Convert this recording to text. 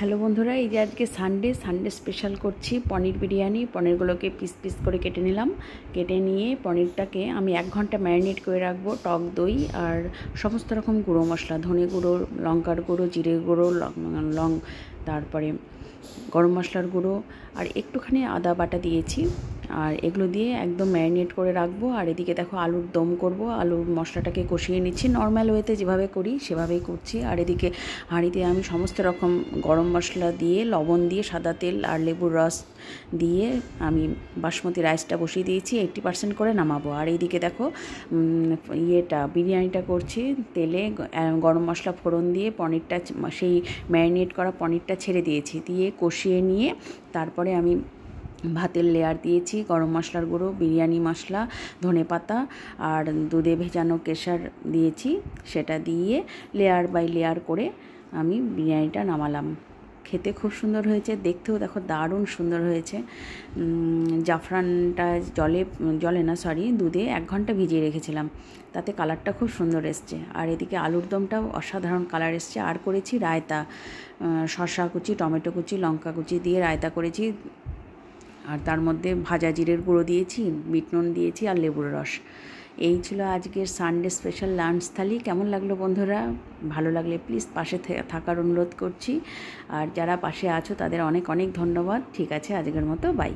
Hello বন্ধুরা, এই যে আজকে সানডে স্পেশাল করছি পনির বিরিয়ানি। পনিরগুলোকে পিস পিস করে কেটে নিলাম। কেটে নিয়ে পনিরটাকে আমি 1 ঘন্টা ম্যারিনেট করে রাখবো। টক দই আর সমস্ত রকম গুঁড়ো মশলা, ধনে গুঁড়ো, লঙ্কার গুঁড়ো, জিরে গুঁড়ো, তারপরে গরম মশলার গুঁড়ো আর একটুখানি আদা বাটা দিয়েছি। আর এগুলো দিয়ে একদম ম্যারিনেট করে রাখবো। আর এদিকে দেখো আলুর দম করব। আলুর মশলাটাকে কষিয়ে নিচ্ছি, নর্মাল ওয়েতে যেভাবে করি সেভাবেই করছি। আর এদিকে হাঁড়িতে আমি সমস্ত রকম গরম মশলা দিয়ে, লবণ দিয়ে, সাদা তেল আর লেবুর রস দিয়ে আমি বাসমতি রাইসটা বসিয়ে দিয়েছি। 80% করে নামাবো। আর এইদিকে দেখো বিরিয়ানিটা করছি। তেলে গরম মশলা ফোড়ন দিয়ে পনিরটা, সেই ম্যারিনেট করা পনিরটা ছেড়ে দিয়েছি। দিয়ে কষিয়ে নিয়ে তারপরে আমি ভাতের লেয়ার দিয়েছি, গরম মশলার গুঁড়ো, বিরিয়ানি মশলা, ধনেপাতা আর দুধে ভেজানো কেশর দিয়েছি। সেটা দিয়ে লেয়ার বাই লেয়ার করে আমি বিরিয়ানিটা নামালাম। খেতে খুব সুন্দর হয়েছে, দেখতেও দেখো দারুণ সুন্দর হয়েছে। জাফরানটা দুধে 1 ঘন্টা ভিজিয়ে রেখেছিলাম, তাতে কালারটা খুব সুন্দর এসছে। আর এদিকে আলুর দমটাও অসাধারণ কালার এসছে। আর করেছি রায়তা, শসা কুচি, টমেটো কুচি, লঙ্কা কুচি দিয়ে রায়তা করেছি। আর তার মধ্যে ভাজা জিরের গুঁড়ো দিয়েছি, বিট নুন দিয়েছি আর লেবুর রস। এই ছিল আজকের সানডে স্পেশাল লাঞ্চ থালি। কেমন লাগলো বন্ধুরা? ভালো লাগলে প্লিজ পাশে থাকার অনুরোধ করছি। আর যারা পাশে আছো তাদের অনেক অনেক ধন্যবাদ। ঠিক আছে, আজকের মতো বাই।